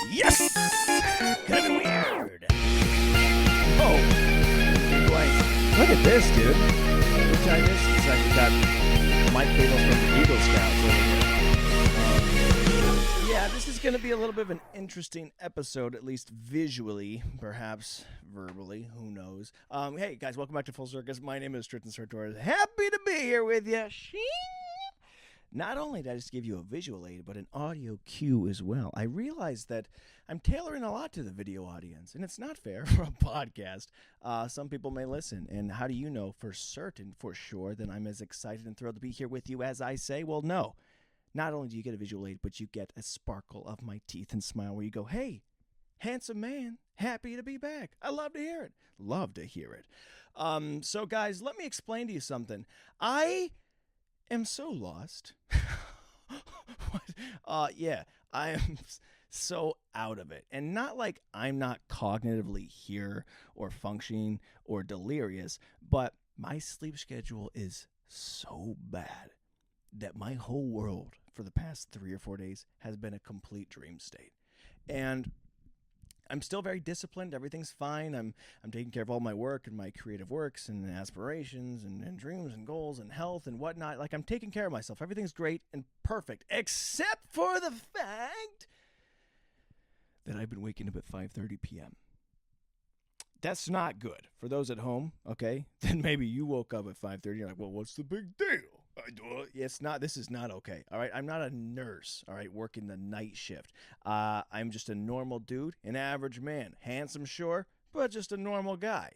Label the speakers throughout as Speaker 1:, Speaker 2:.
Speaker 1: Yes! Gonna be weird. Oh, boy. Look at this, dude. Every time this, it's like we got Mike Cables from the Eagle Scouts over here. Yeah, this is gonna be a little bit of an interesting episode, at least visually, perhaps verbally. Who knows? Hey guys, welcome back to Full Circus. My name is Tristan Sartoris. Happy to be here with you. Not only did I just give you a visual aid, but an audio cue as well. I realized that I'm tailoring a lot to the video audience, and it's not fair for a podcast. Some people may listen, and how do you know for certain, for sure, that I'm as excited and thrilled to be here with you as I say? Well, no. Not only do you get a visual aid, but you get a sparkle of my teeth and smile where you go, hey, handsome man, happy to be back. I love to hear it. Love to hear it. So, guys, let me explain to you something. I am so lost. Yeah, I am so out of it. And not like I'm not cognitively here or functioning or delirious, but my sleep schedule is so bad that my whole world for the past 3 or 4 days has been a complete dream state. And I'm still very disciplined. Everything's fine. I'm taking care of all my work and my creative works and aspirations and dreams and goals and health and whatnot. Like, I'm taking care of myself. Everything's great and perfect, except for the fact that I've been waking up at 5:30 p.m. That's not good. For those at home, okay, then maybe you woke up at 5:30. You're like, well, what's the big deal? It's not. This is not okay. All right. I'm not a nurse. All right. Working the night shift. I'm just a normal dude, an average man, handsome, sure, but just a normal guy.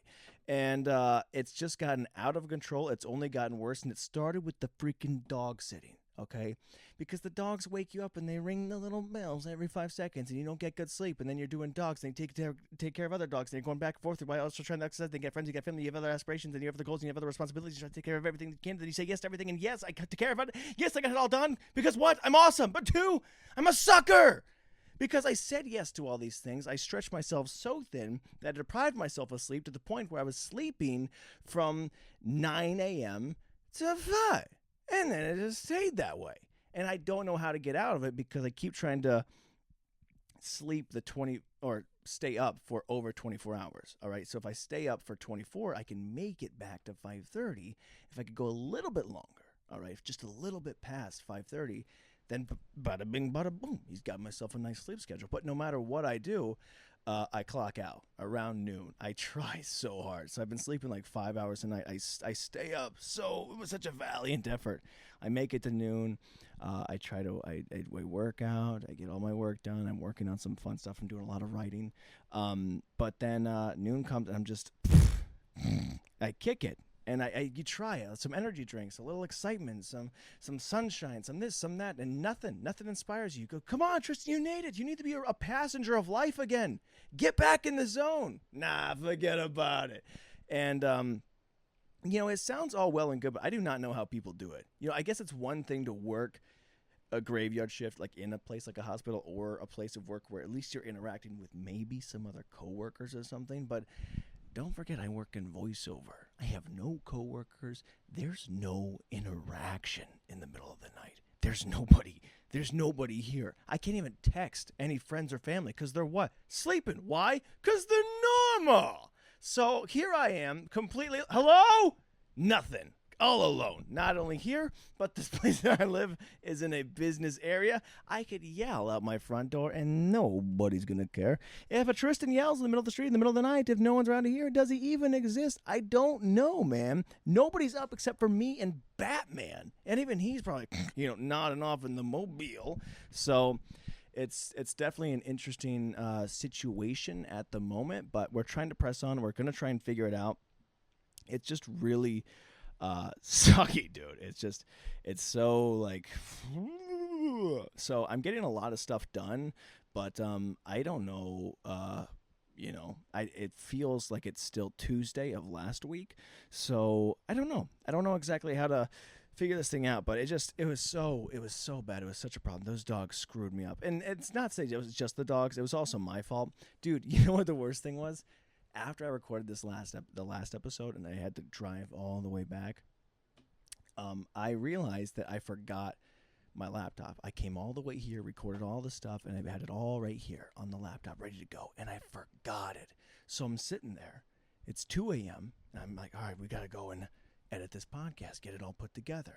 Speaker 1: And it's just gotten out of control. It's only gotten worse. And it started with the freaking dog sitting. Okay, because the dogs wake you up and they ring the little bells every 5 seconds, and you don't get good sleep, and then you're doing dogs, and you take care of other dogs, and you're going back and forth while also trying to exercise. Then you get friends, you get family, you have other aspirations, and you have other goals, and you have other responsibilities. You try to take care of everything you can. Then you say yes to everything, and yes, I got to care of it. Yes, I got it all done because what? I'm awesome, but two, I'm a sucker. Because I said yes to all these things, I stretched myself so thin that I deprived myself of sleep to the point where I was sleeping from 9 a.m. to 5. And then it just stayed that way. And I don't know how to get out of it because I keep trying to sleep stay up for over 24 hours. All right. So if I stay up for 24, I can make it back to 5:30. If I could go a little bit longer, all right, just a little bit past 5:30, then bada bing, bada boom. He's got myself a nice sleep schedule. But no matter what I do, I clock out around noon. I try so hard. So I've been sleeping like 5 hours a night. I stay up. So it was such a valiant effort. I make it to noon. I work out. I get all my work done. I'm working on some fun stuff. I'm doing a lot of writing. But then noon comes and I'm just, I kick it. And you try some energy drinks, a little excitement, some sunshine, some this, some that, and nothing inspires you. You go, come on, Tristan, you need it. You need to be a passenger of life again. Get back in the zone. Nah, forget about it. And, it sounds all well and good, but I do not know how people do it. I guess it's one thing to work a graveyard shift, like in a place like a hospital or a place of work where at least you're interacting with maybe some other coworkers or something, but don't forget, I work in voiceover. I have no coworkers. There's no interaction in the middle of the night. There's nobody here. I can't even text any friends or family because they're what? Sleeping. Why? Because they're normal. So here I am, completely, hello? Nothing. All alone. Not only here, but this place that I live is in a business area. I could yell out my front door and nobody's going to care. If a Tristan yells in the middle of the street in the middle of the night, if no one's around here, does he even exist? I don't know, man. Nobody's up except for me and Batman. And even he's probably, nodding off in the mobile. So it's definitely an interesting situation at the moment, but we're trying to press on. We're going to try and figure it out. It's just really sucky, dude. It's so like, so I'm getting a lot of stuff done, but I don't know, it feels like it's still Tuesday of last week, so I don't know exactly how to figure this thing out, but it was so bad. It was such a problem. Those dogs screwed me up, and it's not saying it was just the dogs, it was also my fault, dude. You know what the worst thing was? After I recorded the last episode and I had to drive all the way back, I realized that I forgot my laptop. I came all the way here, recorded all the stuff, and I had it all right here on the laptop, ready to go, and I forgot it. So I'm sitting there. It's 2 a.m., and I'm like, all right, we got to go and edit this podcast, get it all put together.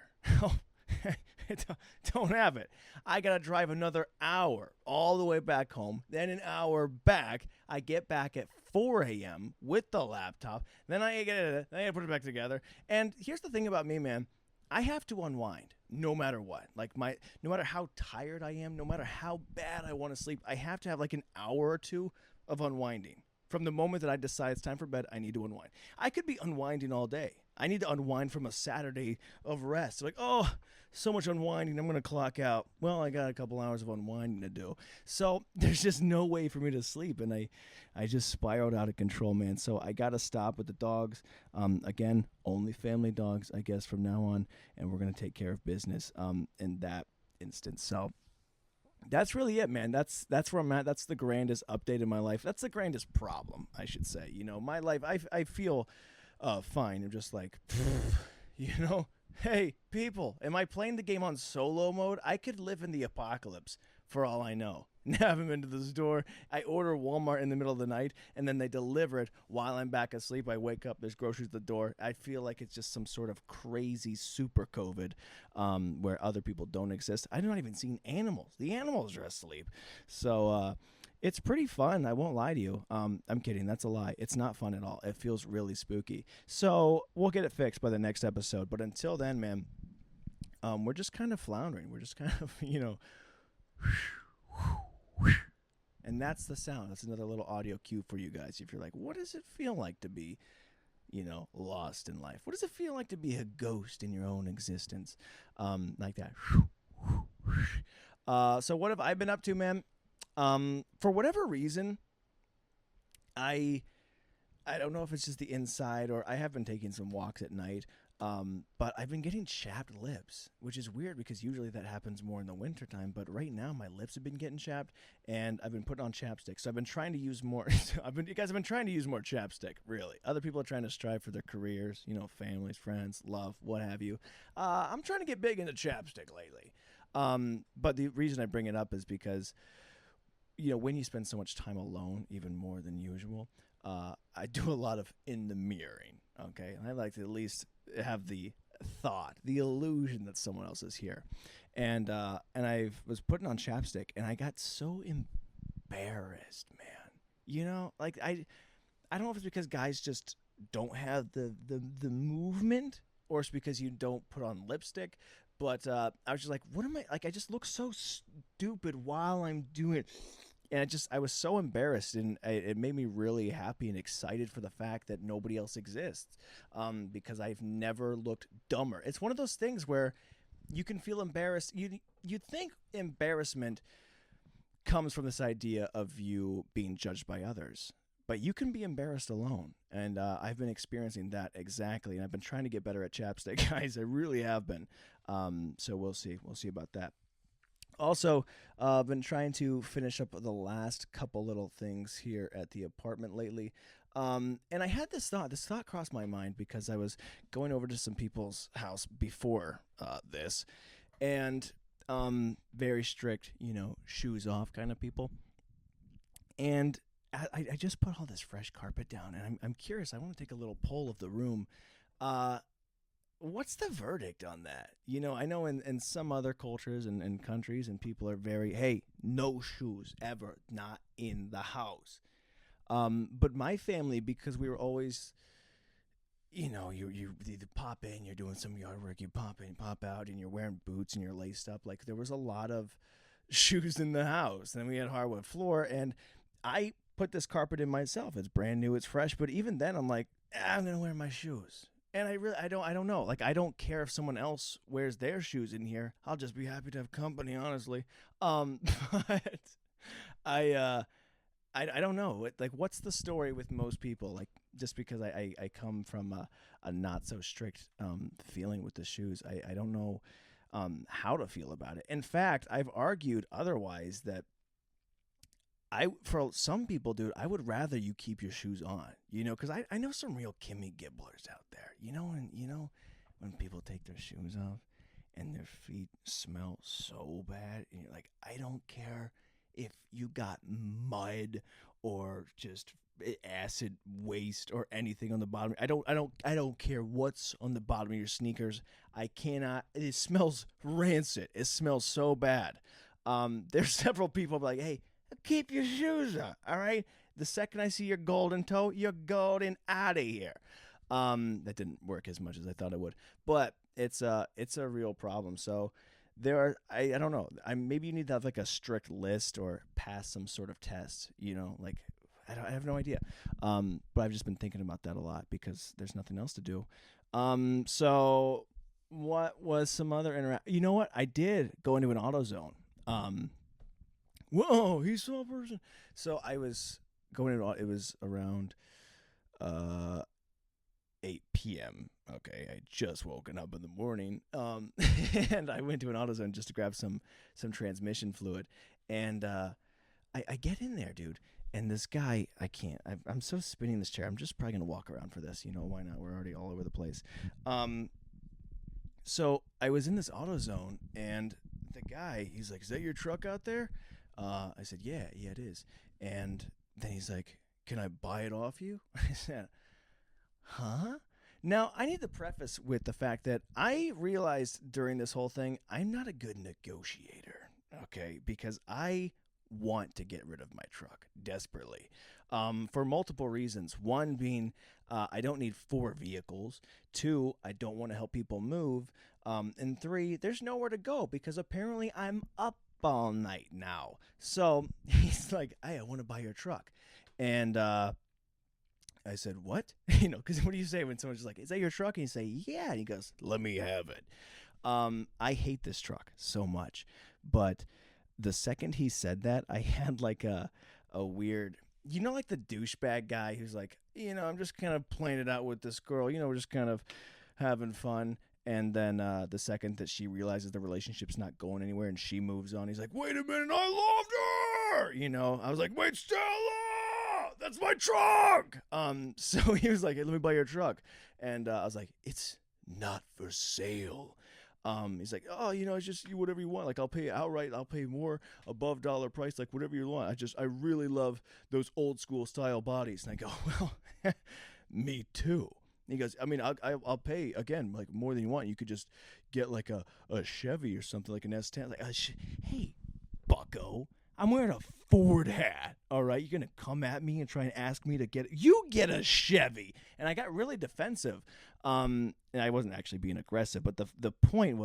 Speaker 1: Don't have it. I got to drive another hour all the way back home, then an hour back. I get back at 4 a.m. with the laptop. Then I get it. Then I got to put it back together. And here's the thing about me, man. I have to unwind no matter what. Like no matter how tired I am, no matter how bad I want to sleep, I have to have like an hour or two of unwinding. From the moment that I decide it's time for bed, I need to unwind. I could be unwinding all day. I need to unwind from a Saturday of rest. Like, oh, so much unwinding. I'm going to clock out. Well, I got a couple hours of unwinding to do. So there's just no way for me to sleep. And I just spiraled out of control, man. So I got to stop with the dogs. Again, only family dogs, I guess, from now on. And we're going to take care of business in that instance. So that's really it, man. That's where I'm at. That's the grandest update in my life. That's the grandest problem, I should say. You know, my life, I feel fine. I'm just like, you know, hey, people, am I playing the game on solo mode? I could live in the apocalypse for all I know. Haven't been to the store. I order Walmart in the middle of the night, and then they deliver it while I'm back asleep. I wake up, there's groceries at the door. I feel like it's just some sort of crazy super COVID where other people don't exist. I'm not even seeing animals. The animals are asleep. So it's pretty fun. I won't lie to you. I'm kidding. That's a lie. It's not fun at all. It feels really spooky. So we'll get it fixed by the next episode. But until then, man, we're just kind of floundering. We're just kind of, you know, and that's the sound. That's another little audio cue for you guys. If you're like, what does it feel like to be, you know, lost in life? What does it feel like to be a ghost in your own existence? Like that. So what have I been up to, man? For whatever reason, I don't know if it's just the inside or I have been taking some walks at night. But I've been getting chapped lips, which is weird because usually that happens more in the wintertime. But right now my lips have been getting chapped and I've been putting on chapstick. So I've been trying to use more. You guys have been trying to use more chapstick, really. Other people are trying to strive for their careers, you know, families, friends, love, what have you. I'm trying to get big into chapstick lately. But the reason I bring it up is because, you know, when you spend so much time alone, even more than usual, I do a lot of in the mirroring. Okay, and I like to at least have the thought, the illusion that someone else is here, and I was putting on chapstick, and I got so embarrassed, man. You know, like I don't know if it's because guys just don't have the movement, or it's because you don't put on lipstick. But I was just like, what am I like? I just look so stupid while I'm doing it. And I was so embarrassed, and it made me really happy and excited for the fact that nobody else exists, because I've never looked dumber. It's one of those things where you can feel embarrassed. You think embarrassment comes from this idea of you being judged by others, but you can be embarrassed alone, and I've been experiencing that exactly, and I've been trying to get better at chapstick, guys. I really have been. So we'll see about that. Also, I've been trying to finish up the last couple little things here at the apartment lately. And I had this thought. This thought crossed my mind because I was going over to some people's house before this. And very strict, you know, shoes off kind of people. And I just put all this fresh carpet down. And I'm curious. I want to take a little poll of the room. What's the verdict on that? You know, I know in some other cultures and countries and people are very, hey, no shoes ever, not in the house. But my family, because we were always, you know, you pop in, you're doing some yard work, you pop in, pop out, and you're wearing boots and you're laced up. Like there was a lot of shoes in the house. And we had hardwood floor, and I put this carpet in myself. It's brand new, it's fresh. But even then, I'm like, I'm gonna wear my shoes. And I don't know. Like, I don't care if someone else wears their shoes in here. I'll just be happy to have company, honestly. But I don't know. Like, what's the story with most people? Like, just because I come from a not so strict feeling with the shoes, I don't know how to feel about it. In fact, I've argued otherwise that for some people, dude, I would rather you keep your shoes on, you know, because I know some real Kimmy Gibblers out there, you know, when people take their shoes off and their feet smell so bad. And you're like, I don't care if you got mud or just acid waste or anything on the bottom. I don't care what's on the bottom of your sneakers. I cannot. It smells rancid. It smells so bad. There's several people like, hey, keep your shoes on. All right. The second I see your golden toe, you're golden out of here. That didn't work as much as I thought it would, but it's a real problem. So there are, I don't know. Maybe you need to have like a strict list or pass some sort of test, like I have no idea. But I've just been thinking about that a lot because there's nothing else to do. So what was some other You know what? I did go into an AutoZone. Whoa, he saw a person. So I was going into, it was around 8 p.m. Okay, I just woken up in the morning. And I went to an AutoZone just to grab some transmission fluid. And I get in there, dude. And this guy, I'm so spinning this chair. I'm just probably going to walk around for this. Why not? We're already all over the place. So I was in this AutoZone, and the guy, he's like, is that your truck out there? I said, yeah, it is. And then he's like, can I buy it off you? I said, huh? Now, I need to preface with the fact that I realized during this whole thing, I'm not a good negotiator, okay? Because I want to get rid of my truck desperately for multiple reasons. One being I don't need 4 vehicles. 2, I don't want to help people move. And 3, there's nowhere to go because apparently I'm up all night now. So he's like, hey, I want to buy your truck. And I said, what? Because what do you say when someone's just like, is that your truck? And you say, yeah. And he goes, let me have it. I hate this truck so much. But the second he said that, I had like a weird, like the douchebag guy who's like, I'm just kind of playing it out with this girl. We're just kind of having fun. And then the second that she realizes the relationship's not going anywhere and she moves on, he's like, wait a minute, I loved her. I was like, wait, Stella, that's my truck. So he was like, hey, let me buy your truck. And I was like, it's not for sale. He's like, oh, it's just you, whatever you want. Like, I'll pay outright. I'll pay more above dollar price, like whatever you want. I really love those old school style bodies. And I go, well, me too. And he goes, I mean, I'll pay again, like more than you want. You could just get like a Chevy or something, like an S10. Like, hey, bucko, I'm wearing a Ford hat. All right, you're gonna come at me and try and ask me to get a Chevy. And I got really defensive. And I wasn't actually being aggressive, but the point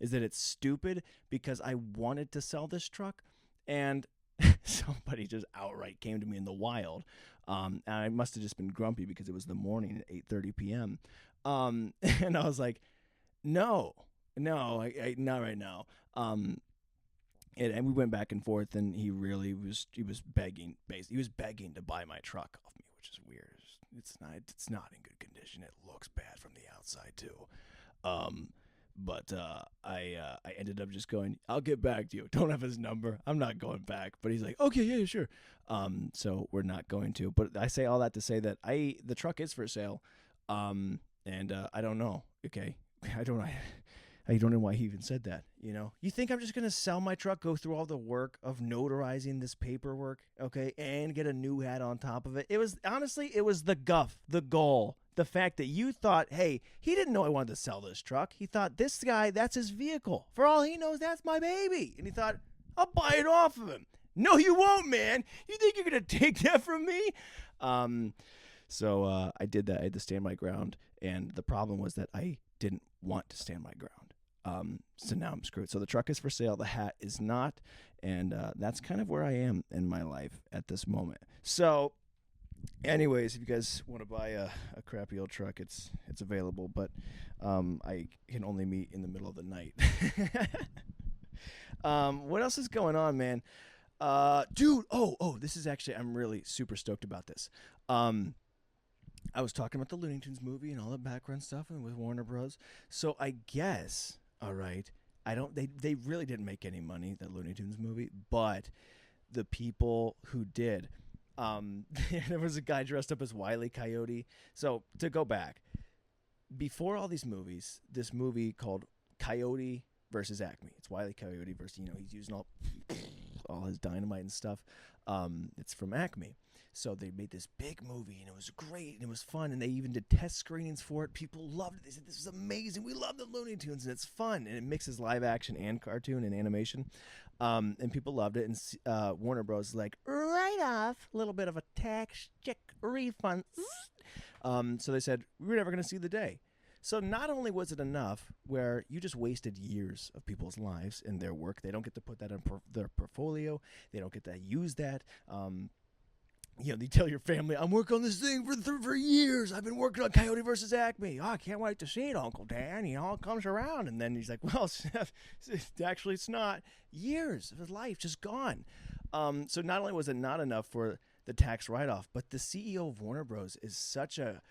Speaker 1: is that it's stupid because I wanted to sell this truck, and somebody just outright came to me in the wild. And I must have just been grumpy because it was the morning at 8:30 p.m. And I was like, no, I not right now. And we went back and forth, and he was begging, basically. He was begging to buy my truck off me, which is weird. It's not in good condition. It looks bad from the outside too. But I ended up just going, I'll get back to you. Don't have his number. I'm not going back. But he's like, okay, yeah, sure. So we're not going to. But I say all that to say that the truck is for sale. And I don't know. Okay, I don't know why he even said that. You think I'm just gonna sell my truck, go through all the work of notarizing this paperwork, okay, and get a new hat on top of it? It was the goal. The fact that you thought, hey, he didn't know I wanted to sell this truck. He thought this guy, that's his vehicle. For all he knows, that's my baby. And he thought, I'll buy it off of him. No, you won't, man. You think you're gonna take that from me? So I did that. I had to stand my ground, and the problem was that I didn't want to stand my ground. So now I'm screwed. So the truck is for sale. The hat is not. And that's kind of where I am in my life at this moment. So anyways, if you guys want to buy a crappy old truck, it's available. But I can only meet in the middle of the night. What else is going on, man? Dude, this is actually, I'm really super stoked about this. I was talking about the Looney Tunes movie and all the background stuff and with Warner Bros. So I guess, all right, they really didn't make any money, that Looney Tunes movie, but the people who did, there was a guy dressed up as Wile E. Coyote. So to go back, before all these movies, this movie called Coyote versus Acme. It's Wile E. Coyote versus, he's using all his dynamite and stuff. It's from Acme. So they made this big movie, and it was great, and it was fun, and they even did test screenings for it. People loved it. They said, this is amazing. We love the Looney Tunes, and it's fun, and it mixes live action and cartoon and animation. And people loved it, and Warner Bros. is like, right off, a little bit of a tax check refund. So they said, we're never going to see the day. So not only was it enough where you just wasted years of people's lives and their work, they don't get to put that in their portfolio, they don't get to use that. They tell your family, I'm working on this thing for years. I've been working on Coyote versus Acme. Oh, I can't wait to see it, Uncle Dan. It all comes around. And then he's like, well, actually, it's not. Years of his life just gone. So not only was it not enough for the tax write-off, but the CEO of Warner Bros. Is such a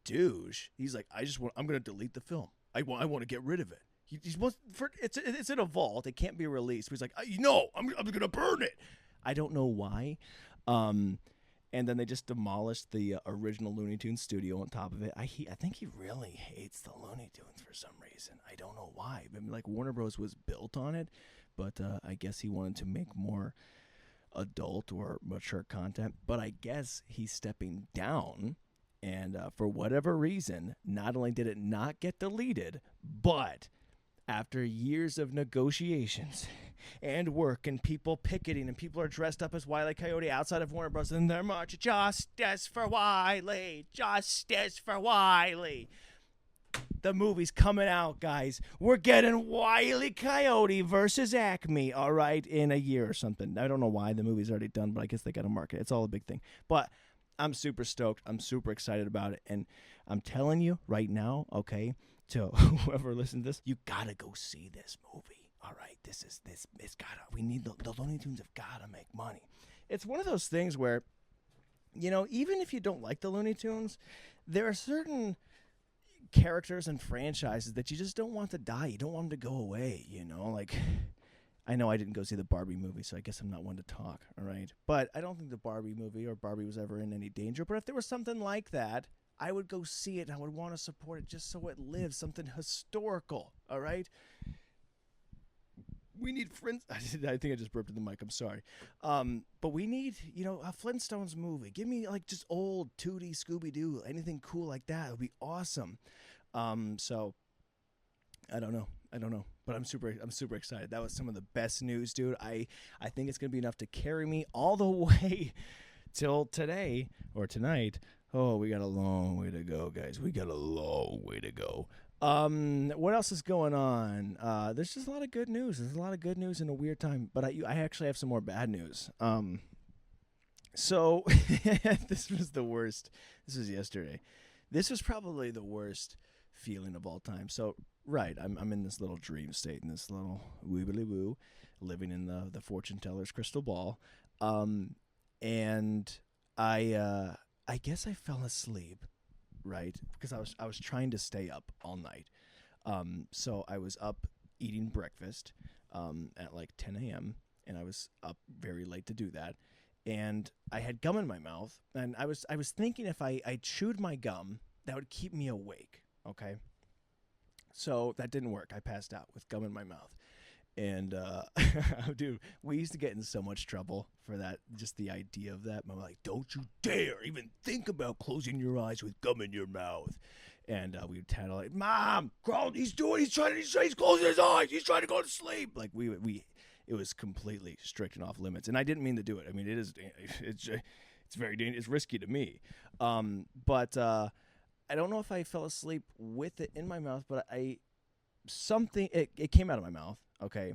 Speaker 1: douche. He's like, I'm going to delete the film. I want to get rid of it. It's in a vault. It can't be released. He's like, I'm going to burn it. I don't know why. And then they just demolished the original Looney Tunes studio on top of it. I think he really hates the Looney Tunes for some reason. I don't know why. I mean, like, Warner Bros. Was built on it, but I guess he wanted to make more adult or mature content. But I guess he's stepping down, and for whatever reason, not only did it not get deleted, but after years of negotiations and work and people picketing and people are dressed up as Wile E. Coyote outside of Warner Bros. And they're marching, justice for Wiley, justice for Wiley. The movie's coming out, guys. We're getting Wile E. Coyote versus Acme, all right, in a year or something. I don't know why. The movie's already done, but I guess they got to market it. It's all a big thing. But I'm super stoked. I'm super excited about it. And I'm telling you right now, okay, to whoever listens to this, you gotta go see this movie. All right, we need the Looney Tunes have gotta make money. It's one of those things where, even if you don't like the Looney Tunes, there are certain characters and franchises that you just don't want to die. You don't want them to go away. Like, I know I didn't go see the Barbie movie, so I guess I'm not one to talk. All right, but I don't think the Barbie movie or Barbie was ever in any danger. But if there was something like that, I would go see it, and I would want to support it just so it lives, something historical, all right? We need friends. I think I just burped in the mic. I'm sorry. But we need, a Flintstones movie. Give me, like, just old 2D Scooby-Doo, anything cool like that. It would be awesome. So, I don't know. But I'm super excited. That was some of the best news, dude. I think it's going to be enough to carry me all the way till today or tonight. Oh, we got a long way to go, guys. We got a long way to go. What else is going on? There's just a lot of good news. There's a lot of good news in a weird time, but I actually have some more bad news. So this was the worst. This was yesterday. This was probably the worst feeling of all time. So, right, I'm in this little dream state, in this little wibbly woo, living in the fortune teller's crystal ball. And I guess I fell asleep, right? Because I was trying to stay up all night. So I was up eating breakfast at like 10 a.m. and I was up very late to do that. And I had gum in my mouth, and I was thinking if I chewed my gum, that would keep me awake, okay? So that didn't work. I passed out with gum in my mouth. And, dude, we used to get in so much trouble for that, just the idea of that. Mom was like, don't you dare even think about closing your eyes with gum in your mouth. And we would tattle like, Mom, Carl, he's closing his eyes. He's trying to go to sleep. Like, it was completely strict and off limits. And I didn't mean to do it. I mean, it's very dangerous. It's risky to me. But I don't know if I fell asleep with it in my mouth, but it came out of my mouth. Okay,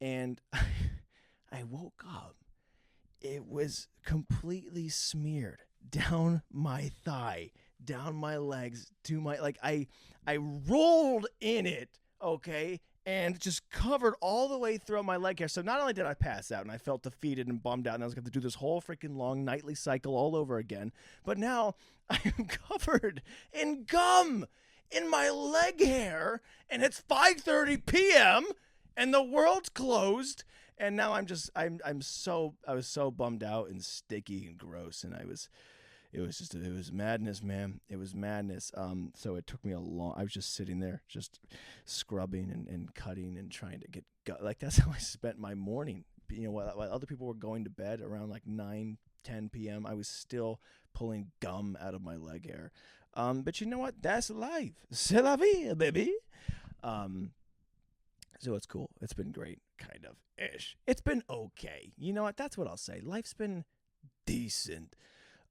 Speaker 1: and I woke up. It was completely smeared down my thigh, down my legs, to my, like, I rolled in it, okay, and just covered all the way through my leg hair. So not only did I pass out and I felt defeated and bummed out, and I was going to do this whole freaking long nightly cycle all over again, but now I am covered in gum in my leg hair, and it's 5:30 p.m., and the world's closed, and now I was so bummed out and sticky and gross, and it was madness, man. It was madness. So it took me I was just sitting there, just scrubbing and cutting and trying to get like, that's how I spent my morning. While other people were going to bed around like 9-10 p.m., I was still pulling gum out of my leg hair. But you know what? That's life. C'est la vie, baby. So it's cool. It's been great, kind of ish. It's been okay. You know what? That's what I'll say. Life's been decent.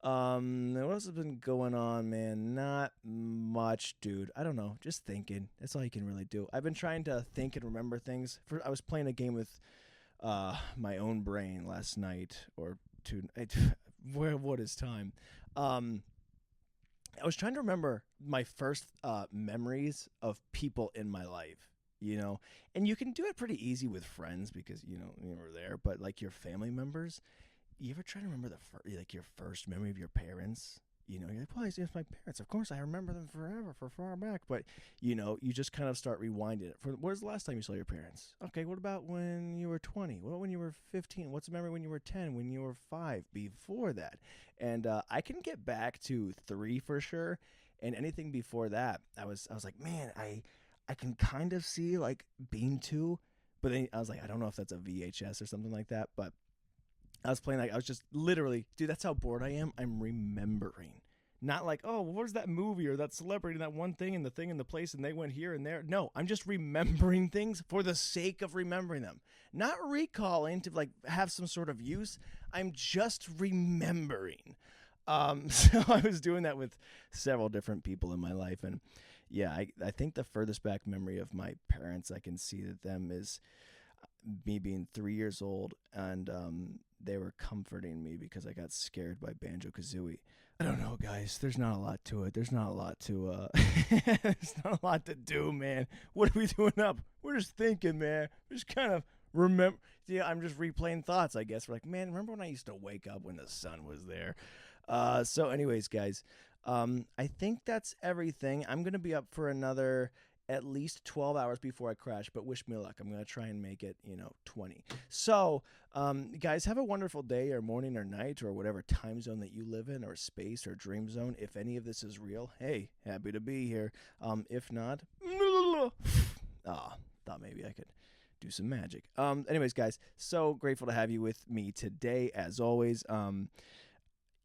Speaker 1: What else has been going on, man? Not much, dude. I don't know. Just thinking. That's all you can really do. I've been trying to think and remember things. I was playing a game with my own brain last night, or what is time? I was trying to remember my first memories of people in my life, and you can do it pretty easy with friends because, you were there, but like your family members, you ever try to remember your first memory of your parents? You're like, well, it's my parents. Of course, I remember them forever, for far back. But, you just kind of start rewinding it. When's the last time you saw your parents? Okay, what about when you were 20? What about when you were 15? What's the memory when you were 10, when you were 5, before that? And I can get back to 3 for sure. And anything before that, I was like, man, I can kind of see, like, being 2. But then I was like, I don't know if that's a VHS or something like that. But I was playing, I was just literally, dude, that's how bored I am. I'm remembering. Not like, oh, what was that movie or that celebrity and that one thing and the place and they went here and there. No, I'm just remembering things for the sake of remembering them. Not recalling to like have some sort of use. I'm just remembering. So I was doing that with several different people in my life. And yeah, I think the furthest back memory of my parents I can see that them is me being 3 years old, and they were comforting me because I got scared by Banjo-Kazooie. I don't know, guys. There's not a lot to it. There's not a lot to there's not a lot to do, man. What are we doing up? We're just thinking, man. We're just kind of remember. Yeah, I'm just replaying thoughts, I guess. We're like, man, remember when I used to wake up when the sun was there? So anyways, guys, I think that's everything. I'm going to be up for another at least 12 hours before I crash, but wish me luck. I'm going to try and make it, 20. So, guys, have a wonderful day or morning or night or whatever time zone that you live in, or space or dream zone. If any of this is real, hey, happy to be here. If not, thought maybe I could do some magic. Anyways, guys, so grateful to have you with me today, as always.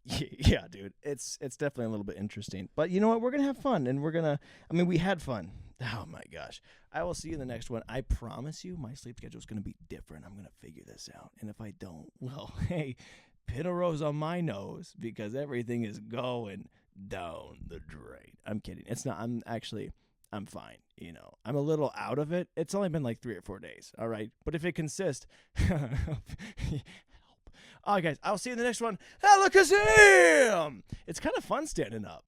Speaker 1: Yeah, dude, it's definitely a little bit interesting, but you know what? We're going to have fun, and we had fun. Oh my gosh. I will see you in the next one. I promise you my sleep schedule is going to be different. I'm going to figure this out. And if I don't, well, hey, pin a rose on my nose because everything is going down the drain. I'm kidding. It's not. I'm fine. I'm a little out of it. It's only been like 3 or 4 days. All right. But if it consists, all right, guys, I'll see you in the next one. Alakazam! It's kind of fun standing up.